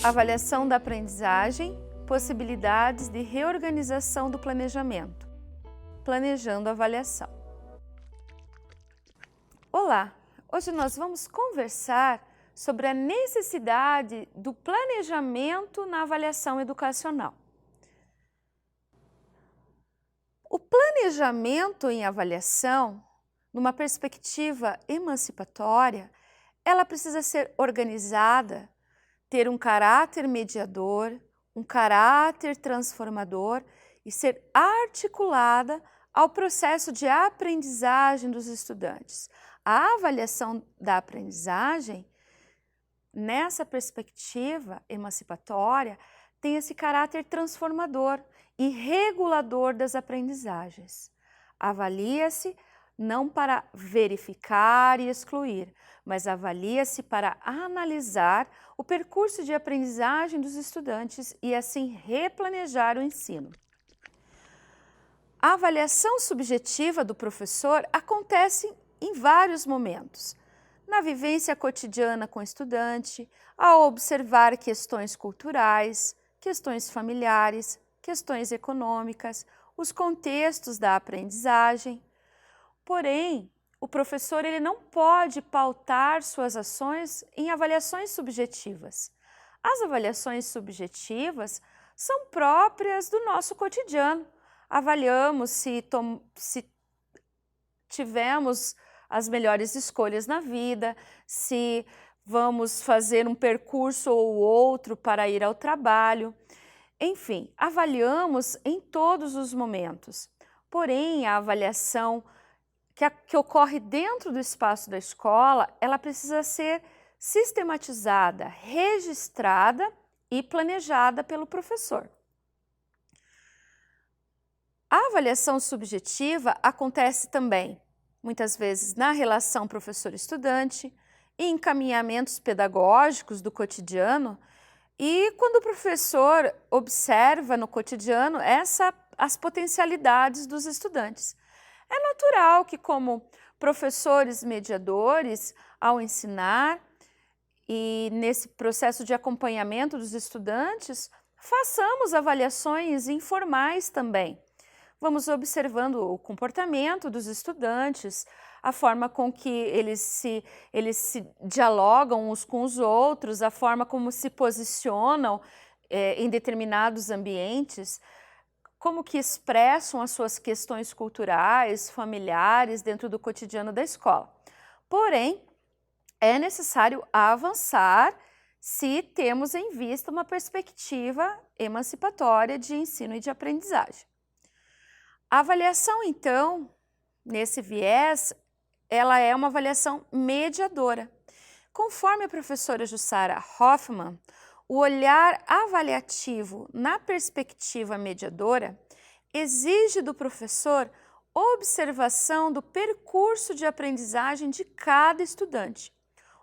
Avaliação da aprendizagem, possibilidades de reorganização do planejamento. Planejando a avaliação. Olá! Hoje nós vamos conversar sobre a necessidade do planejamento na avaliação educacional. O planejamento em avaliação, numa perspectiva emancipatória, ela precisa ser organizada, ter um caráter mediador, um caráter transformador e ser articulada ao processo de aprendizagem dos estudantes. A avaliação da aprendizagem, nessa perspectiva emancipatória, tem esse caráter transformador e regulador das aprendizagens. Avalia-se não para verificar e excluir, mas avalia-se para analisar o percurso de aprendizagem dos estudantes e assim replanejar o ensino. A avaliação subjetiva do professor acontece em vários momentos. Na vivência cotidiana com o estudante, ao observar questões culturais, questões familiares, questões econômicas, os contextos da aprendizagem. Porém, o professor ele não pode pautar suas ações em avaliações subjetivas. As avaliações subjetivas são próprias do nosso cotidiano. Avaliamos se tivemos as melhores escolhas na vida, se vamos fazer um percurso ou outro para ir ao trabalho. Enfim, avaliamos em todos os momentos. Porém, a avaliação que ocorre dentro do espaço da escola, ela precisa ser sistematizada, registrada e planejada pelo professor. A avaliação subjetiva acontece também, muitas vezes, na relação professor-estudante, em encaminhamentos pedagógicos do cotidiano e quando o professor observa no cotidiano as potencialidades dos estudantes. É natural que, como professores mediadores, ao ensinar e nesse processo de acompanhamento dos estudantes, façamos avaliações informais também. Vamos observando o comportamento dos estudantes, a forma com que eles se dialogam uns com os outros, a forma como se posicionam em determinados ambientes, como que expressam as suas questões culturais, familiares dentro do cotidiano da escola. Porém, é necessário avançar se temos em vista uma perspectiva emancipatória de ensino e de aprendizagem. A avaliação, então, nesse viés, ela é uma avaliação mediadora. Conforme a professora Jussara Hoffmann, o olhar avaliativo na perspectiva mediadora exige do professor observação do percurso de aprendizagem de cada estudante,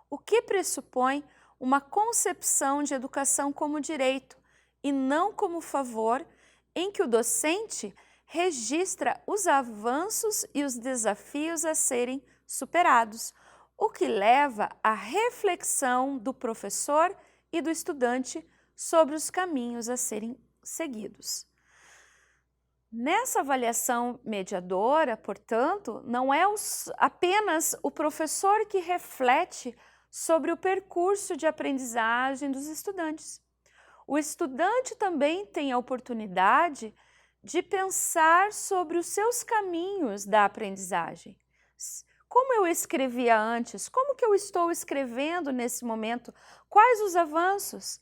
o que pressupõe uma concepção de educação como direito e não como favor, em que o docente registra os avanços e os desafios a serem superados, o que leva à reflexão do professor e do estudante sobre os caminhos a serem seguidos. Nessa avaliação mediadora, portanto, não é apenas o professor que reflete sobre o percurso de aprendizagem dos estudantes. O estudante também tem a oportunidade de pensar sobre os seus caminhos da aprendizagem. Como eu escrevia antes? Como que eu estou escrevendo nesse momento? Quais os avanços?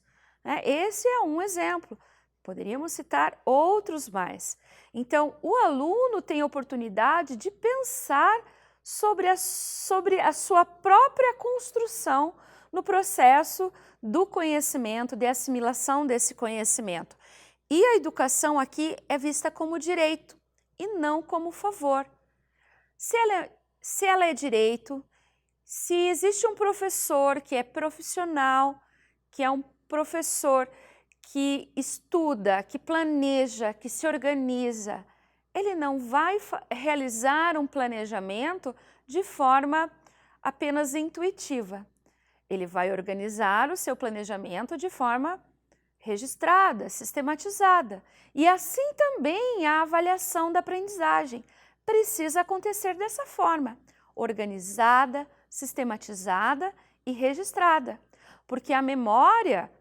Esse é um exemplo. Poderíamos citar outros mais. Então, o aluno tem a oportunidade de pensar sobre a sua própria construção no processo do conhecimento, de assimilação desse conhecimento. E a educação aqui é vista como direito e não como favor. Se ela é direito, se existe um professor que é profissional, que é um professor que estuda, que planeja, que se organiza, ele não vai realizar um planejamento de forma apenas intuitiva. Ele vai organizar o seu planejamento de forma registrada, sistematizada. E assim também a avaliação da aprendizagem precisa acontecer dessa forma, organizada, sistematizada e registrada, porque a memória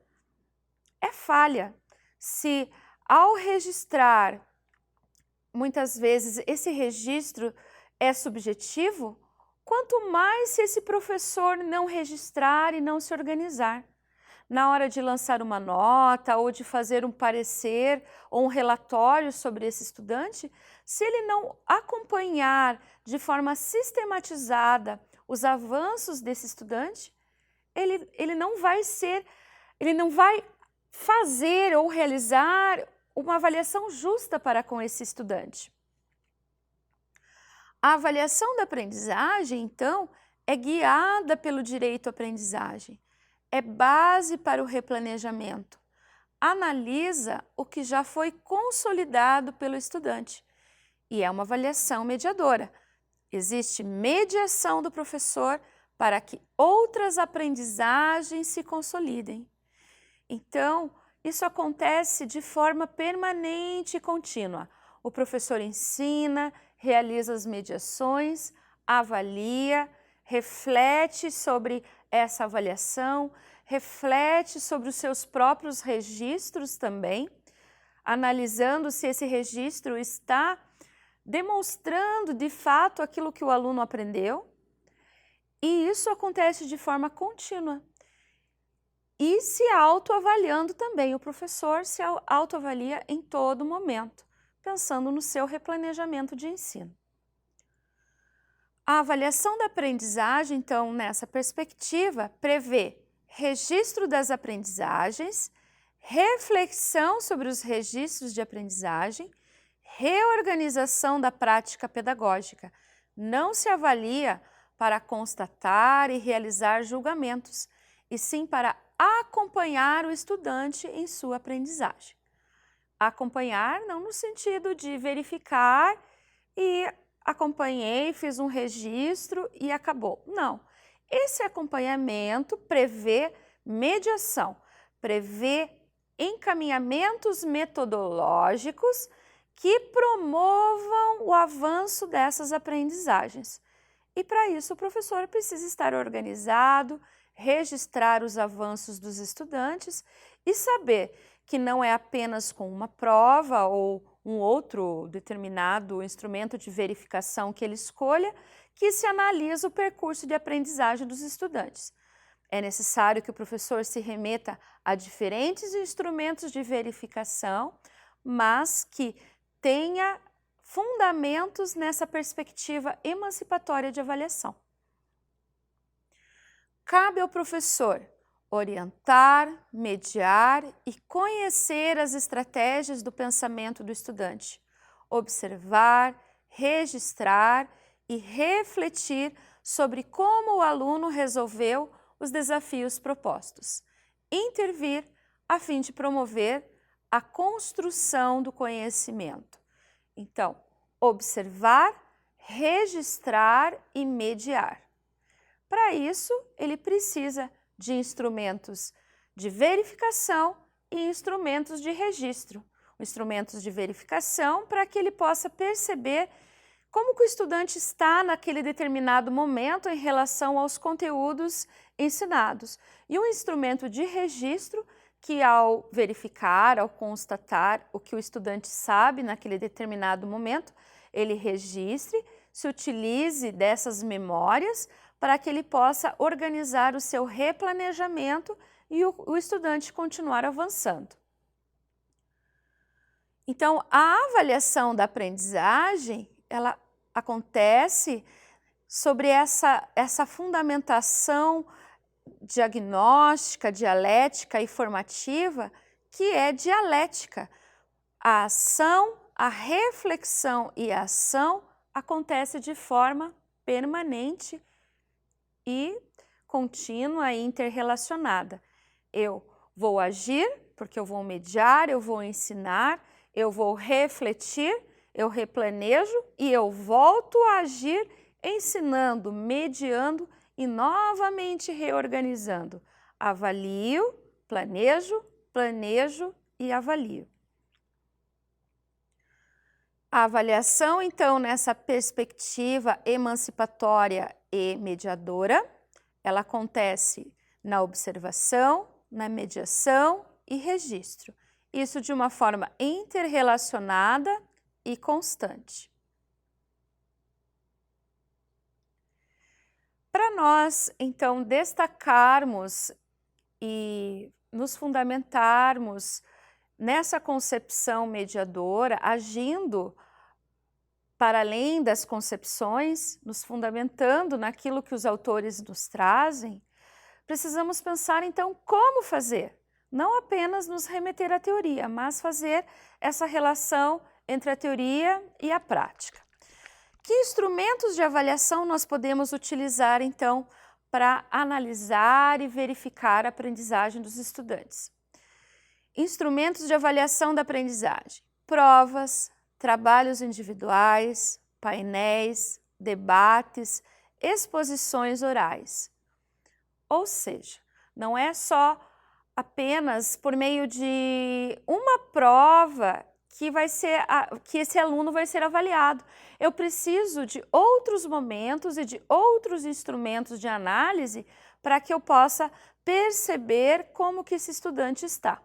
é falha. Se ao registrar, muitas vezes esse registro é subjetivo, quanto mais se esse professor não registrar e não se organizar. Na hora de lançar uma nota ou de fazer um parecer ou um relatório sobre esse estudante, se ele não acompanhar de forma sistematizada os avanços desse estudante, ele não vai fazer ou realizar uma avaliação justa para com esse estudante. A avaliação da aprendizagem, então, é guiada pelo direito à aprendizagem. É base para o replanejamento. Analisa o que já foi consolidado pelo estudante. E é uma avaliação mediadora. Existe mediação do professor para que outras aprendizagens se consolidem. Então, isso acontece de forma permanente e contínua. O professor ensina, realiza as mediações, avalia, reflete sobre essa avaliação, reflete sobre os seus próprios registros também, analisando se esse registro está demonstrando de fato aquilo que o aluno aprendeu. E isso acontece de forma contínua. E se autoavaliando também, o professor se autoavalia em todo momento, pensando no seu replanejamento de ensino. A avaliação da aprendizagem, então, nessa perspectiva, prevê registro das aprendizagens, reflexão sobre os registros de aprendizagem, reorganização da prática pedagógica. Não se avalia para constatar e realizar julgamentos, e sim para acompanhar o estudante em sua aprendizagem. Acompanhar não no sentido de verificar e acompanhei, fiz um registro e acabou. Não. Esse acompanhamento prevê mediação, prevê encaminhamentos metodológicos que promovam o avanço dessas aprendizagens. E para isso o professor precisa estar organizado, registrar os avanços dos estudantes e saber que não é apenas com uma prova ou um outro determinado instrumento de verificação que ele escolha que se analisa o percurso de aprendizagem dos estudantes. É necessário que o professor se remeta a diferentes instrumentos de verificação, mas que tenha fundamentos nessa perspectiva emancipatória de avaliação. Cabe ao professor orientar, mediar e conhecer as estratégias do pensamento do estudante, observar, registrar e refletir sobre como o aluno resolveu os desafios propostos, intervir a fim de promover a construção do conhecimento. Então, observar, registrar e mediar. Para isso, ele precisa de instrumentos de verificação e instrumentos de registro. Instrumentos de verificação para que ele possa perceber como que o estudante está naquele determinado momento em relação aos conteúdos ensinados. E um instrumento de registro que, ao verificar, ao constatar o que o estudante sabe naquele determinado momento, ele registre, se utilize dessas memórias para que ele possa organizar o seu replanejamento e o estudante continuar avançando. Então, a avaliação da aprendizagem, ela acontece sobre essa fundamentação diagnóstica, dialética e formativa, que é dialética. A ação, a reflexão e a ação acontece de forma permanente e contínua e interrelacionada. Eu vou agir, porque eu vou mediar, eu vou ensinar, eu vou refletir, eu replanejo e eu volto a agir ensinando, mediando e novamente reorganizando. Avalio, planejo, planejo e avalio. A avaliação, então, nessa perspectiva emancipatória e mediadora, ela acontece na observação, na mediação e registro. Isso de uma forma interrelacionada e constante. Para nós, então, destacarmos e nos fundamentarmos nessa concepção mediadora, agindo para além das concepções, nos fundamentando naquilo que os autores nos trazem, precisamos pensar então como fazer, não apenas nos remeter à teoria, mas fazer essa relação entre a teoria e a prática. Que instrumentos de avaliação nós podemos utilizar então para analisar e verificar a aprendizagem dos estudantes? Instrumentos de avaliação da aprendizagem: provas, trabalhos individuais, painéis, debates, exposições orais. Ou seja, não é só apenas por meio de uma prova que esse aluno vai ser avaliado. Eu preciso de outros momentos e de outros instrumentos de análise para que eu possa perceber como que esse estudante está.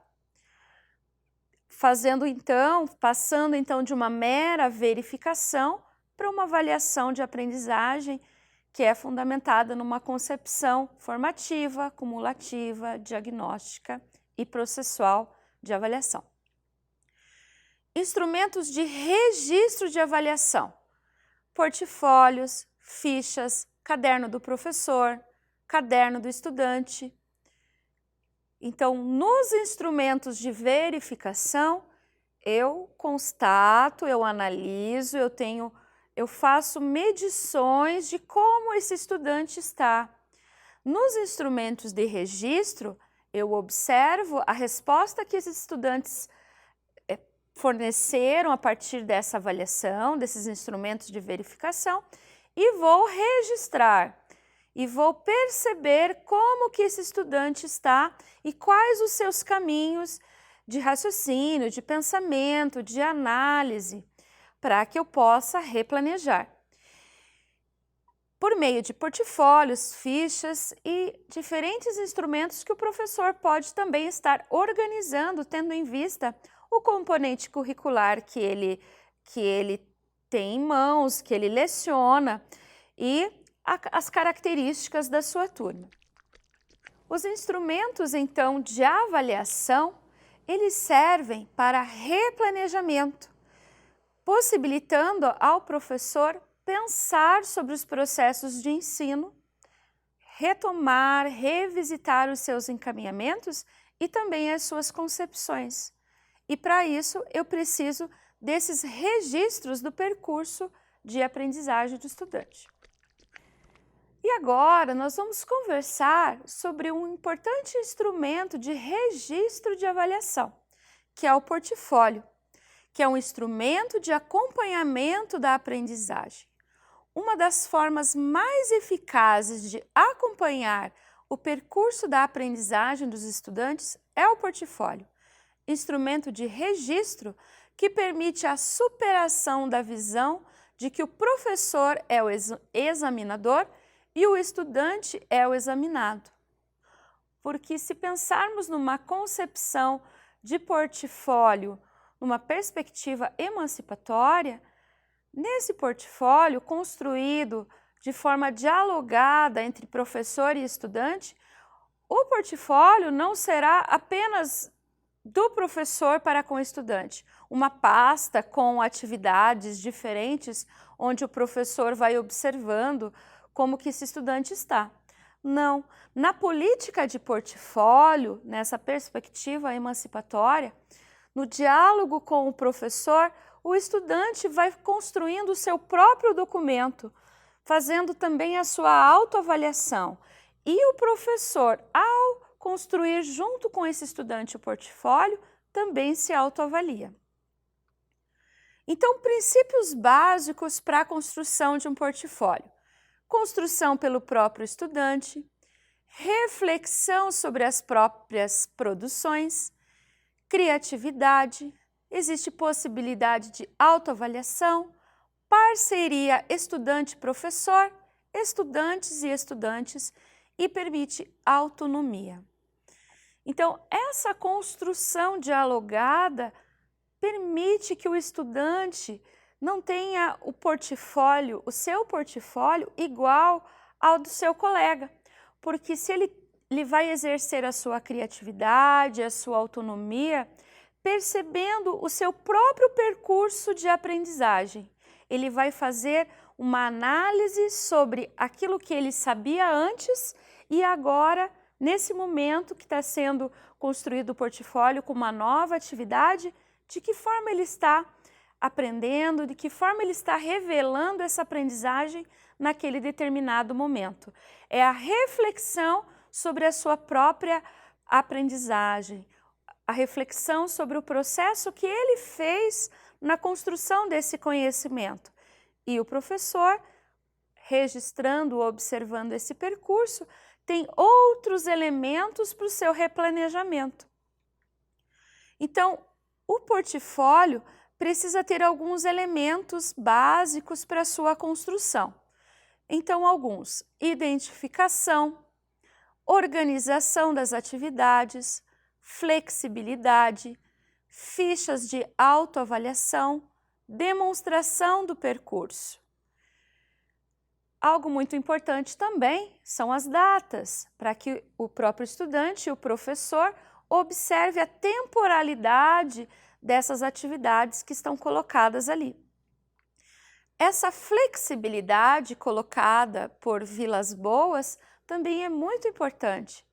Passando então de uma mera verificação para uma avaliação de aprendizagem que é fundamentada numa concepção formativa, cumulativa, diagnóstica e processual de avaliação. Instrumentos de registro de avaliação: portfólios, fichas, caderno do professor, caderno do estudante. Então, nos instrumentos de verificação, eu constato, eu analiso, eu faço medições de como esse estudante está. Nos instrumentos de registro, eu observo a resposta que esses estudantes forneceram a partir dessa avaliação, desses instrumentos de verificação, e vou registrar. E vou perceber como que esse estudante está e quais os seus caminhos de raciocínio, de pensamento, de análise, para que eu possa replanejar. Por meio de portfólios, fichas e diferentes instrumentos que o professor pode também estar organizando, tendo em vista o componente curricular que ele tem em mãos, que ele leciona e as características da sua turma. Os instrumentos, então, de avaliação, eles servem para replanejamento, possibilitando ao professor pensar sobre os processos de ensino, retomar, revisitar os seus encaminhamentos e também as suas concepções. E para isso eu preciso desses registros do percurso de aprendizagem do estudante. E agora nós vamos conversar sobre um importante instrumento de registro de avaliação, que é o portfólio, que é um instrumento de acompanhamento da aprendizagem. Uma das formas mais eficazes de acompanhar o percurso da aprendizagem dos estudantes é o portfólio, instrumento de registro que permite a superação da visão de que o professor é o examinador e o estudante é o examinado. Porque se pensarmos numa concepção de portfólio, numa perspectiva emancipatória, nesse portfólio construído de forma dialogada entre professor e estudante, o portfólio não será apenas do professor para com o estudante, uma pasta com atividades diferentes onde o professor vai observando como que esse estudante está. Não, na política de portfólio, nessa perspectiva emancipatória, no diálogo com o professor, o estudante vai construindo o seu próprio documento, fazendo também a sua autoavaliação. E o professor, ao construir junto com esse estudante o portfólio, também se autoavalia. Então, princípios básicos para a construção de um portfólio: construção pelo próprio estudante, reflexão sobre as próprias produções, criatividade, existe possibilidade de autoavaliação, parceria estudante-professor, estudantes e estudantes, e permite autonomia. Então, essa construção dialogada permite que o estudante não tenha o seu portfólio igual ao do seu colega, porque se ele vai exercer a sua criatividade, a sua autonomia, percebendo o seu próprio percurso de aprendizagem. Ele vai fazer uma análise sobre aquilo que ele sabia antes e agora, nesse momento que está sendo construído o portfólio com uma nova atividade, de que forma ele está aprendendo, de que forma ele está revelando essa aprendizagem naquele determinado momento. É a reflexão sobre a sua própria aprendizagem, a reflexão sobre o processo que ele fez na construção desse conhecimento. E o professor, registrando, observando esse percurso, tem outros elementos para o seu replanejamento. Então, o portfólio precisa ter alguns elementos básicos para a sua construção. Então, alguns: identificação, organização das atividades, flexibilidade, fichas de autoavaliação, demonstração do percurso. Algo muito importante também são as datas, para que o próprio estudante e o professor observe a temporalidade dessas atividades que estão colocadas ali. Essa flexibilidade colocada por Vilas-Boas também é muito importante,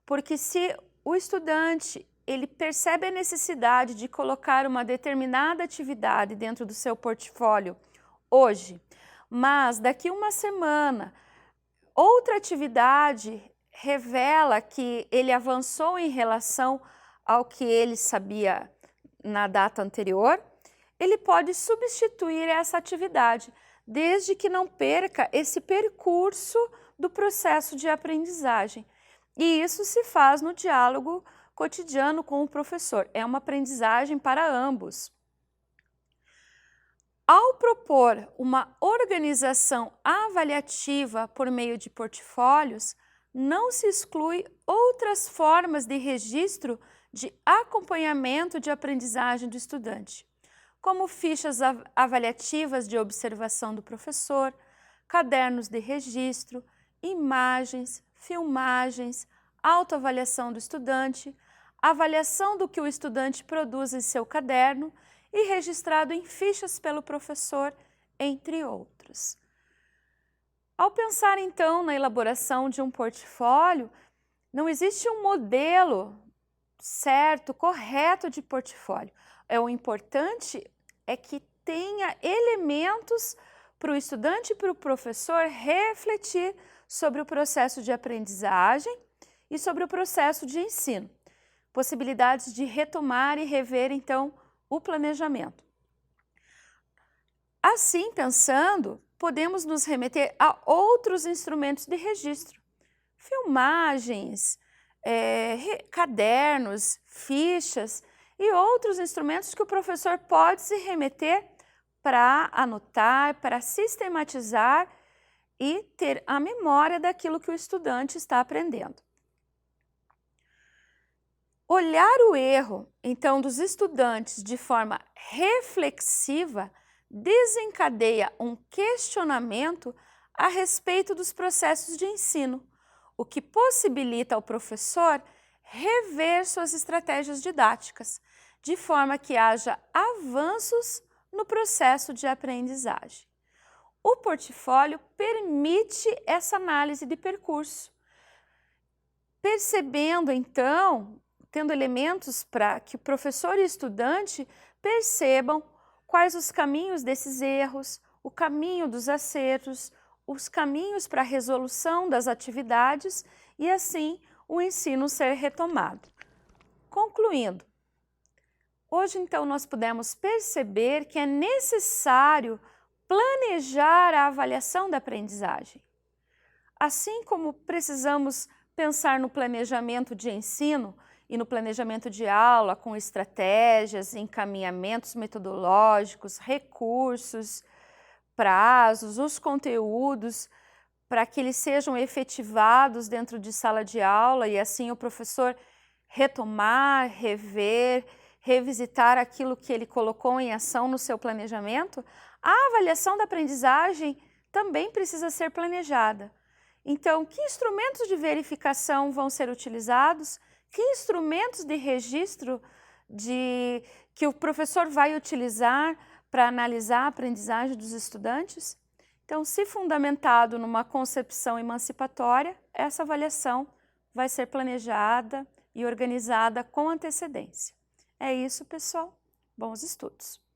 porque se o estudante ele percebe a necessidade de colocar uma determinada atividade dentro do seu portfólio hoje, mas daqui uma semana outra atividade revela que ele avançou em relação ao que ele sabia na data anterior, ele pode substituir essa atividade, desde que não perca esse percurso do processo de aprendizagem. E isso se faz no diálogo cotidiano com o professor. É uma aprendizagem para ambos. Ao propor uma organização avaliativa por meio de portfólios, não se exclui outras formas de registro de acompanhamento de aprendizagem do estudante, como fichas avaliativas de observação do professor, cadernos de registro, imagens, filmagens, autoavaliação do estudante, avaliação do que o estudante produz em seu caderno e registrado em fichas pelo professor, entre outros. Ao pensar então na elaboração de um portfólio, não existe um modelo certo, correto de portfólio. O importante é que tenha elementos para o estudante e para o professor refletir sobre o processo de aprendizagem e sobre o processo de ensino. Possibilidades de retomar e rever, então, o planejamento. Assim, pensando, podemos nos remeter a outros instrumentos de registro, filmagens, cadernos, fichas e outros instrumentos que o professor pode se remeter para anotar, para sistematizar e ter a memória daquilo que o estudante está aprendendo. Olhar o erro, então, dos estudantes de forma reflexiva desencadeia um questionamento a respeito dos processos de ensino, o que possibilita ao professor rever suas estratégias didáticas, de forma que haja avanços no processo de aprendizagem. O portfólio permite essa análise de percurso, percebendo então, tendo elementos para que o professor e o estudante percebam quais os caminhos desses erros, o caminho dos acertos, os caminhos para a resolução das atividades e assim o ensino ser retomado. Concluindo, hoje então nós podemos perceber que é necessário planejar a avaliação da aprendizagem. Assim como precisamos pensar no planejamento de ensino e no planejamento de aula com estratégias, encaminhamentos metodológicos, recursos, prazos, os conteúdos, para que eles sejam efetivados dentro de sala de aula e assim o professor retomar, rever, revisitar aquilo que ele colocou em ação no seu planejamento, a avaliação da aprendizagem também precisa ser planejada. Então, que instrumentos de verificação vão ser utilizados? Que instrumentos de registro que o professor vai utilizar para analisar a aprendizagem dos estudantes? Então, se fundamentado numa concepção emancipatória, essa avaliação vai ser planejada e organizada com antecedência. É isso, pessoal. Bons estudos!